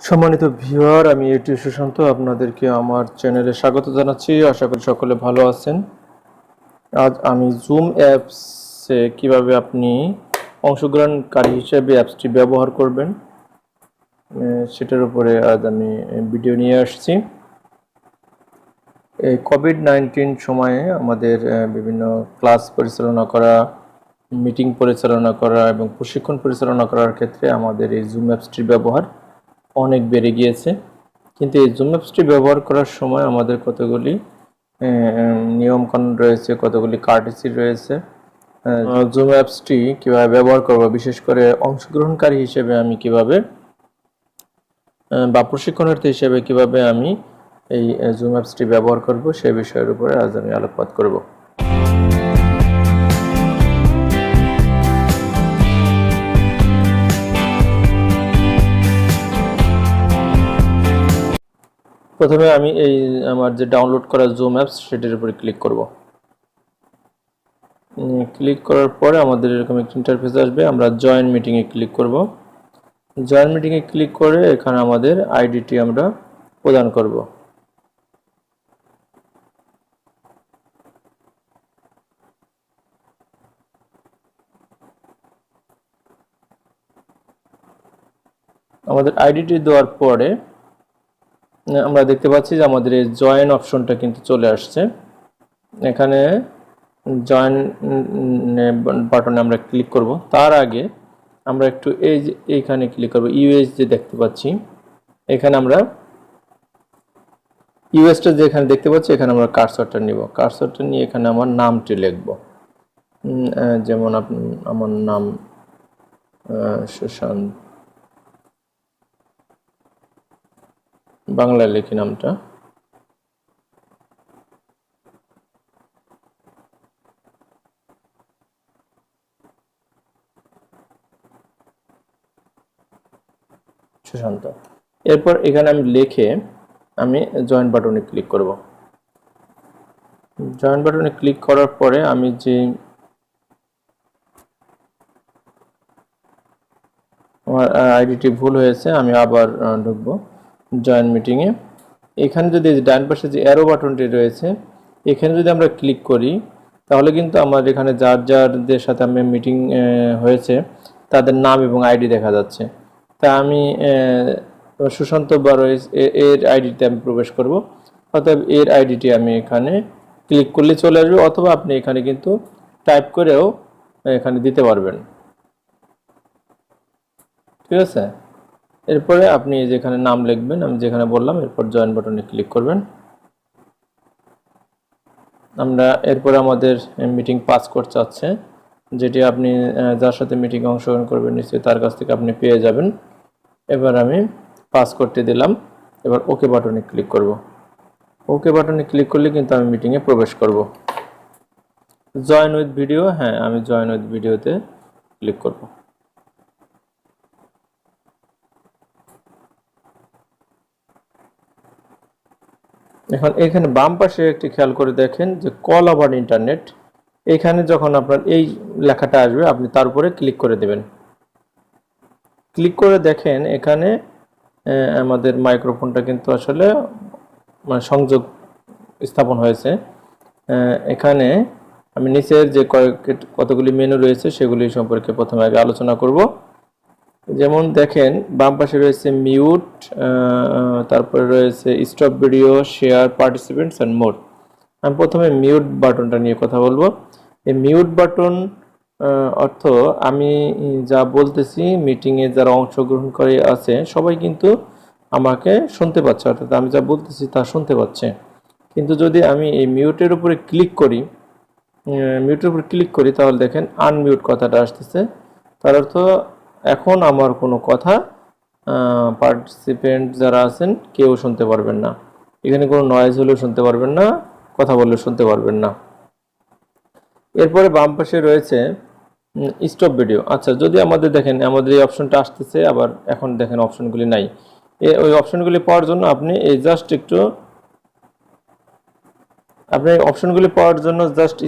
সম্মানিত ভিউয়ার, আমি এটি সুশান্ত আপনাদেরকে আমার চ্যানেলে স্বাগত জানাচ্ছি। আশা করি সকলে ভালো আছেন। আজ আমি জুম অ্যাপসে কিভাবে আপনি অংশগ্রহণকারী হিসেবে অ্যাপসটি ব্যবহার করবেন সেটার উপরে আজ আমি ভিডিও নিয়ে আসছি। এই কোভিড-19 সময়ে আমাদের বিভিন্ন ক্লাস পরিচালনা করা, মিটিং পরিচালনা করা এবং প্রশিক্ষণ পরিচালনা করার ক্ষেত্রে আমাদের এই জুম অ্যাপসটির ব্যবহার অনেক বেড়ে গিয়েছে। কিন্তু এই জুম অ্যাপসটি ব্যবহার করার সময় আমাদের কতগুলি নিয়মকানুন রয়েছে, কতগুলি কার্টেসি রয়েছে। জুম অ্যাপসটি কীভাবে ব্যবহার করব, বিশেষ করে অংশগ্রহণকারী হিসেবে আমি কিভাবে বা প্রশিক্ষণার্থী হিসেবে কিভাবে আমি এই জুম অ্যাপসটি ব্যবহার করব সেই বিষয়ের উপরে আজ আমি আলোকপাত করব। প্রথমে আমি আমার যে ডাউনলোড করা জুম অ্যাপস সেটির উপরে ক্লিক করব। ক্লিক করার পরে আমাদের এরকম একটা ইন্টারফেস আসবে। আমরা জয়েন মিটিংয়ে ক্লিক করব। জয়েন মিটিংয়ে ক্লিক করে এখানে আমাদের আইডিটি আমরা প্রদান করব। আমাদের আইডিটি দেওয়ার পরে আমরা দেখতে পাচ্ছি যে আমাদের এই জয়েন অপশনটা কিন্তু চলে আসছে। এখানে জয়েন বাটনে আমরা ক্লিক করব। তার আগে আমরা একটু এইখানে ক্লিক করব। ইউএস যে দেখতে পাচ্ছি, এখানে আমরা ইউএসটা যেখানে দেখতে পাচ্ছি এখানে আমরা কার্সরটা নিব। কার্সরটা নিয়ে এখানে আমার নামটি লিখব। যেমন আমার নাম সুশান্ত, বাংলায় লিখি নামটা। সুশান্ত। এরপর এখানে আমি লিখে আমি জয়েন বাটনে ক্লিক করব। জয়েন বাটনে ক্লিক করার পরে আমি যে আমার আইডিটি ভুল হয়েছে, আমি আবার ঢুকবো জয়েন মিটিংয়ে। এখানে যদি ডান পাশে যে অ্যারো বাটনটি রয়েছে এখানে যদি আমরা ক্লিক করি তাহলে কিন্তু আমার এখানে যাদের সাথে আমি মিটিং হয়েছে তাদের নাম এবং আইডি দেখা যাচ্ছে। তা আমি সুশান্ত বারোয়েস এর আইডিতে আমি প্রবেশ করব। অতএব এর আইডিটি আমি এখানে ক্লিক করলে চলে আসবে, অথবা আপনি এখানে কিন্তু টাইপ করেও এখানে দিতে পারবেন। ঠিক আছে, এরপরে আপনি যেখানে নাম লিখবেন আমি যেখানে বললাম, এরপর জয়েন বাটনে ক্লিক করবেন। আমরা এরপরে আমাদের মিটিং পাসকোড চাচ্ছে, যেটি আপনি যার সাথে মিটিংয়ে অংশগ্রহণ করবেন নিশ্চয়ই তার কাছ থেকে আপনি পেয়ে যাবেন। এবার আমি পাসকোডটি দিলাম। এবার ওকে বাটনে ক্লিক করব। ওকে বাটনে ক্লিক করলে কিন্তু আমি মিটিংয়ে প্রবেশ করব। জয়েন উইথ ভিডিও, হ্যাঁ আমি জয়েন উইথ ভিডিওতে ক্লিক করব। এখন এখানে বাম পাশে একটি খেয়াল করে দেখেন যে কল ওভার ইন্টারনেট, এখানে যখন আপনার এই লেখাটা আসবে আপনি তার উপরে ক্লিক করে দেবেন। ক্লিক করে দেখেন এখানে আমাদের মাইক্রোফোনটা কিন্তু আসলে সংযোগ স্থাপন হয়েছে। এখানে আমি নিচের যে কতগুলি মেনু রয়েছে সেগুলি সম্পর্কে প্রথমে আগে আলোচনা করব। যেমন দেখেন বাম পাশে রয়েছে মিউট, তারপরে রয়েছে stop video, share, participants and more. আমি প্রথমে মিউট বাটনটা নিয়ে কথা বলবো। এই মিউট বাটন অর্থ আমি যা বলতেছি মিটিংয়ে যারা অংশগ্রহণ করে আছে সবাই কিন্তু আমাকে শুনতে পাচ্ছে, অর্থাৎ আমি যা বলতেছি তা শুনতে পাচ্ছে। কিন্তু যদি আমি এই মিউটের উপরে ক্লিক করি, তাহলে দেখেন আনমিউট কথাটা আসতেছে। তার অর্থ এখন আমার কোনো কথা পার্টিসিপেন্ট যারা আছেন কেউ শুনতে পারবেন না। এখানে কোনো নয়েজ হলেও শুনতে পারবেন না, কথা বললেও শুনতে পারবেন না। এরপরে বাম পাশে রয়েছে স্টপ ভিডিও। আচ্ছা, যদি আমাদের দেখেন আমাদের এই অপশনটা আসতেছে, আবার এখন দেখেন অপশনগুলি নাই। ওই অপশনগুলি পাওয়ার জন্য আপনি জাস্ট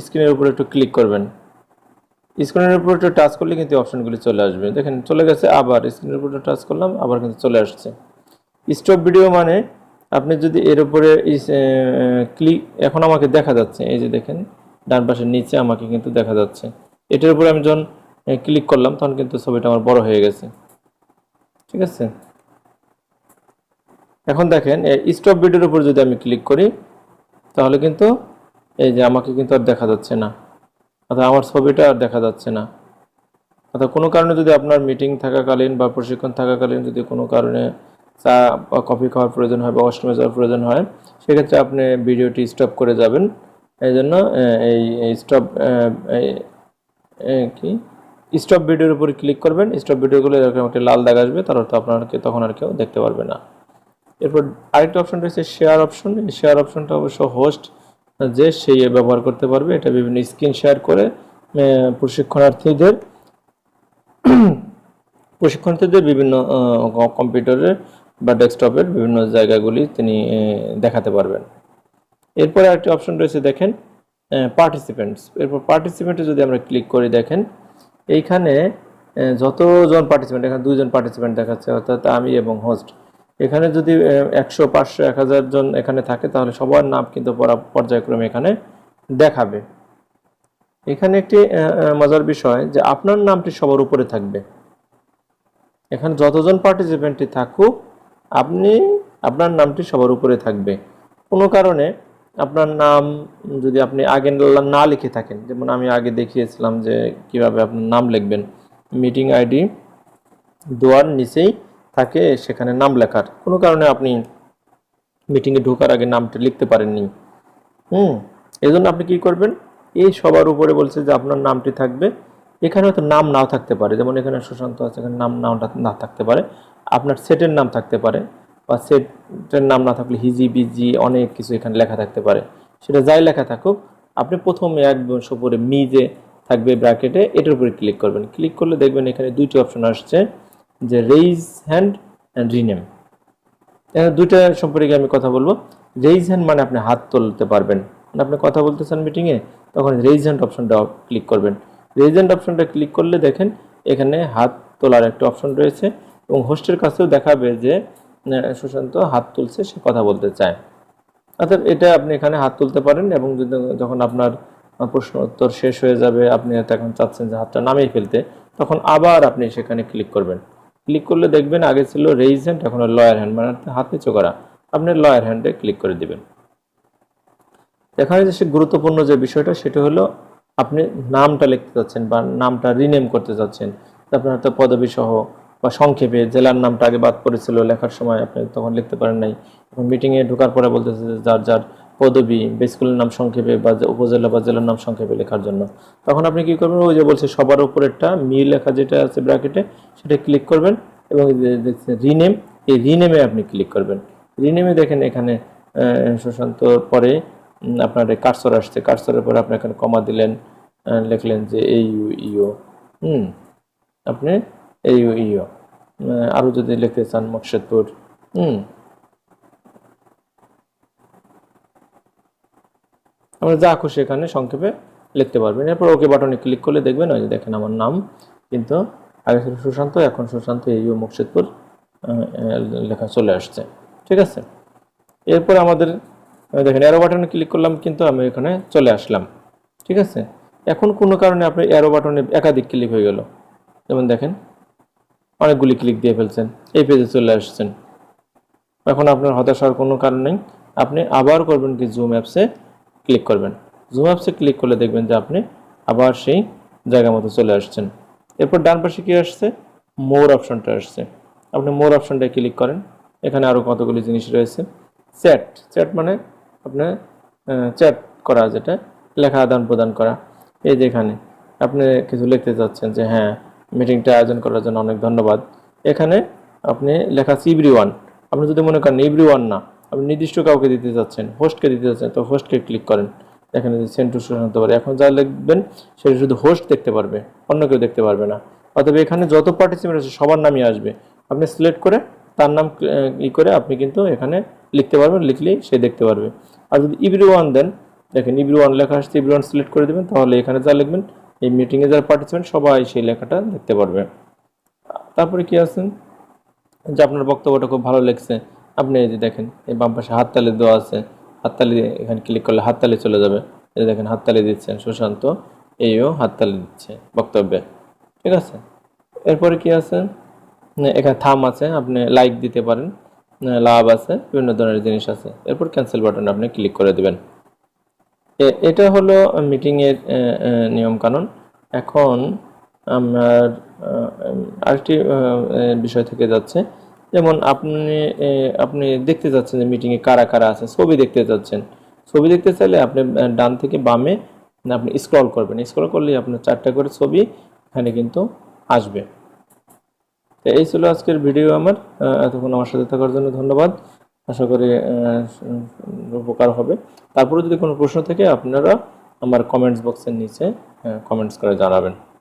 স্ক্রিনের উপরে একটু ক্লিক করবেন। স্ক্রিনের উপর একটু টাচ করলে কিন্তু অপশনগুলি চলে আসবে। দেখেন চলে গেছে, আবার স্ক্রিনের উপর টাচ করলাম, আবার কিন্তু চলে আসছে। স্টপ ভিডিও মানে আপনি যদি এর উপরে ক্লিক, এখন আমাকে দেখা যাচ্ছে, এই যে দেখেন ডান পাশের নিচে আমাকে কিন্তু দেখা যাচ্ছে। এটার উপরে আমি যখন ক্লিক করলাম তখন কিন্তু ছবিটা আমার বড় হয়ে গেছে। ঠিক আছে, এখন দেখেন স্টপ ভিডিওর উপর যদি আমি ক্লিক করি তাহলে কিন্তু এই যে আমাকে কিন্তু আর দেখা যাচ্ছে না, অর্থাৎ আমার ছবিটা আর দেখা যাচ্ছে না। অর্থাৎ কোনো কারণে যদি আপনার মিটিং থাকাকালীন বা প্রশিক্ষণ থাকাকালীন যদি কোনো কারণে চা বা কফি খাওয়ার প্রয়োজন হয় বা ওয়াশরুমে যাওয়ার প্রয়োজন হয়, সেক্ষেত্রে আপনি ভিডিওটি স্টপ করে যাবেন। এই জন্য এই স্টপ কি স্টপ ভিডিওর উপরে ক্লিক করবেন। স্টপ ভিডিওগুলো এরকম একটা লাল দাগ আসবে, তার অর্থ আপনাকে তখন আর কেউ দেখতে পারবে না। এরপর আরেকটা অপশন রয়েছে শেয়ার অপশন। এই শেয়ার অপশনটা অবশ্য হোস্ট যে সেই ব্যবহার করতে পারবে। এটা বিভিন্ন স্ক্রিন শেয়ার করে প্রশিক্ষণার্থীদের বিভিন্ন কম্পিউটারের বা ডেস্কটপের বিভিন্ন জায়গাগুলি তিনি দেখাতে পারবেন। এরপরে আরেকটি অপশন রয়েছে দেখেন পার্টিসিপেন্টস। এরপর পার্টিসিপেন্টে যদি আমরা ক্লিক করি দেখেন এইখানে যতজন পার্টিসিপেন্ট, এখানে 2 জন পার্টিসিপেন্ট দেখাচ্ছে, অর্থাৎ আমি এবং হোস্ট। এখানে যদি 100, 500, 1000 জন এখানে থাকে তাহলে সবার নাম কিন্তু পর্যায়ক্রমে এখানে দেখাবে। এখানে একটি মজার বিষয় যে আপনার নামটি সবার উপরে থাকবে। এখানে যতজন পার্টিসিপেন্টই থাকুক আপনার নামটি সবার উপরে থাকবে। কোনো কারণে আপনার নাম যদি আপনি আগে না লিখে থাকেন, যেমন আমি আগে দেখিয়েছিলাম যে কিভাবে আপনার নাম লিখবেন, মিটিং আইডি দেওয়ার নিচেই থাকে সেখানে নাম লেখার। কোনো কারণে আপনি মিটিংয়ে ঢোকার আগে নামটা লিখতে পারেননি, এজন্য আপনি কি করবেন, এই সবার উপরে বলছে যে আপনার নামটি থাকবে। এখানে হয়তো নাম নাও থাকতে পারে, যেমন এখানে সুশান্ত আছে, এখানে নামটা না থাকতে পারে, আপনার সেটের নাম থাকতে পারে, বা সেটের নাম না থাকলে হিজি বিজি অনেক কিছু এখানে লেখা থাকতে পারে। সেটা যাই লেখা থাকুক, আপনি প্রথমে একদম উপরে মি যে থাকবে ব্র্যাকেটে, এটার উপরে ক্লিক করবেন। ক্লিক করলে দেখবেন এখানে 2টি অপশন আসছে, যে রেইজ হ্যান্ড অ্যান্ড রিনেম। এখানে 2টা সম্পর্কে আমি কথা বলবো। রেইজ হ্যান্ড মানে আপনি হাত তুলতে পারবেন, মানে আপনি কথা বলতেছেন মিটিংয়ে, তখন রেইজ হ্যান্ড অপশনটা ক্লিক করবেন। রেইজ হ্যান্ড অপশনটা ক্লিক করলে দেখেন এখানে হাত তোলার একটা অপশন রয়েছে, এবং হোস্টের কাছেও দেখাবে যে সুশান্ত হাত তুলছে, সে কথা বলতে চায়। অর্থাৎ এটা আপনি এখানে হাত তুলতে পারেন, এবং যখন আপনার প্রশ্ন উত্তর শেষ হয়ে যাবে, আপনি এখন চাচ্ছেন যে হাতটা নামিয়ে ফেলতে, তখন আবার আপনি সেখানে ক্লিক করবেন। ক্লিক করলে দেখবেন আগে ছিল রেইজ হ্যান্ড, এখন লয়ার হ্যান্ড, মানে হাত নিচু করা, আপনি লয়ার হ্যান্ডে ক্লিক করে দিবেন। এখানে যে গুরুত্বপূর্ণ যে বিষয়টা সেটা হলো আপনি নামটা লিখতে চাচ্ছেন বা নামটা রিনেম করতে চাচ্ছেন, আপনার হয়তো পদবি সহ বা সংক্ষেপে, জেলার নামটা আগে বাদ পড়েছিল লেখার সময়, আপনি তখন লিখতে পারেন নাই, এখন মিটিংয়ে ঢোকার পরে বলতেছে যে যার যার পদবি বা স্কুলের নাম সংক্ষেপে বা উপজেলা বা জেলার নাম সংক্ষেপে লেখার জন্য, তখন আপনি কি করবেন, ওই যে বলছে সবার উপরেরটা মি লেখা যেটা আছে ব্র্যাকেটে, সেটা ক্লিক করবেন, এবং দেখছেন রিনেম, এই রিনেমে আপনি ক্লিক করবেন। রিনেমে দেখেন এখানে সুশান্তর পরে আপনার কার্সর আসছে, কার্সরের পরে আপনি এখানে কমা দিলেন, লিখলেন যে ইউ আপনি ইউ আরও যদি লিখতে চান মকসেদপুর, আমরা যা খুশি এখানে সংক্ষেপে লিখতে পারবেন। এরপর ওকে বাটনে ক্লিক করলে দেখবেন ওই যে দেখেন আমার নাম কিন্তু আগে ছিল সুশান্ত, এখন সুশান্ত ইউ মকসেদপুর লেখা চলে আসছে। ঠিক আছে, এরপর আমাদের দেখেন অ্যারো বাটনে ক্লিক করলাম, কিন্তু আমি এখানে চলে আসলাম। ঠিক আছে, এখন কোনো কারণে আপনি অ্যারো বাটনে একাধিক ক্লিক হয়ে গেল, যেমন দেখেন অনেকগুলি ক্লিক দিয়ে ফেলছেন, এই পেজে চলে আসছেন। এখন আপনার হতাশ হওয়ার কোনো কারণ নেই, আপনি আবার করবেন কি জুম অ্যাপসে ক্লিক করবেন। জুম অ্যাপসে ক্লিক করলে দেখবেন যে আপনি আবার সেই জায়গা মতো চলে আসছেন। এরপর ডান পাশে কি আসছে, মোর অপশনটা আসছে, আপনি মোর অপশনটায় ক্লিক করেন। এখানে আরও কতগুলি জিনিস রয়েছে। চ্যাট মানে আপনার চ্যাট করা, যেটা লেখা আদান প্রদান করা। এই যে এখানে আপনি কিছু লিখতে চাচ্ছেন যে হ্যাঁ মিটিংটা আয়োজন করার জন্য অনেক ধন্যবাদ, এখানে আপনি লেখা আছে এভরিওয়ান। আপনি যদি মনে করেন এভরিওয়ান না, আপনি নির্দিষ্ট কাউকে দিতে চাচ্ছেন, হোস্টকে দিতে চাচ্ছেন, তো হোস্টকে ক্লিক করেন। এখানে সেন্ড টু সুশান্ত পারে, এখন যা লিখবেন সেটা শুধু হোস্ট দেখতে পারবে, অন্য কেউ দেখতে পারবে না। অতএব এখানে যত পার্টিসিপেন্ট আছে সবার নামই আসবে, আপনি সিলেক্ট করে তার নাম করে আপনি কিন্তু এখানে লিখতে পারবেন, লিখলেই সে দেখতে পারবে। আর যদি এভরিওয়ান দেন, দেখেন এভরিওয়ান লেখা আসছে, এভরিওয়ান সিলেক্ট করে দেবেন, তাহলে এখানে যা লিখবেন এই মিটিংয়ে যারা পার্টিসিপেন্ট সবাই সেই লেখাটা দেখতে পারবে। তারপরে কি আছেন যে আপনার বক্তব্যটা খুব ভালো লেগেছে, আপনি এই যে দেখেন এই বাম পাশে হাততালি দেওয়া আছে, হাততালি এখানে ক্লিক করলে হাততালি চলে যাবে। এই যে দেখেন হাততালি দিচ্ছেন সুশান্ত, এইও হাততালি দিচ্ছে বক্তব্যে, ঠিক আছে। এরপরে কি আছে, এখানে থাম আছে, আপনি লাইক দিতে পারেন, লাভ আছে, বিভিন্ন ধরনের জিনিস আছে। এরপর ক্যান্সেল বাটনে আপনি ক্লিক করে দিবেন। এটা হলো মিটিংয়ের নিয়ম কানুন। এখন আমার আরেকটি বিষয় থেকে যাচ্ছে, যেমন আপনি দেখতে যাচ্ছেন যে মিটিংয়ে কারা কারা আছে, ছবি দেখতে যাচ্ছেন। ছবি দেখতে চাইলে আপনি ডান থেকে বামে আপনি স্ক্রল করবেন, স্ক্রল করলে আপনার 4টা করে ছবি এখানে কিন্তু আসবে। তো এই ছিল আজকের ভিডিও আমার। এতক্ষণ আমার সাথে থাকার জন্য ধন্যবাদ। আশা করি উপকার হবে। তারপরে যদি কোনো প্রশ্ন থাকে আপনারা আমার কমেন্টস বক্সের নিচে কমেন্টস করে জানাবেন।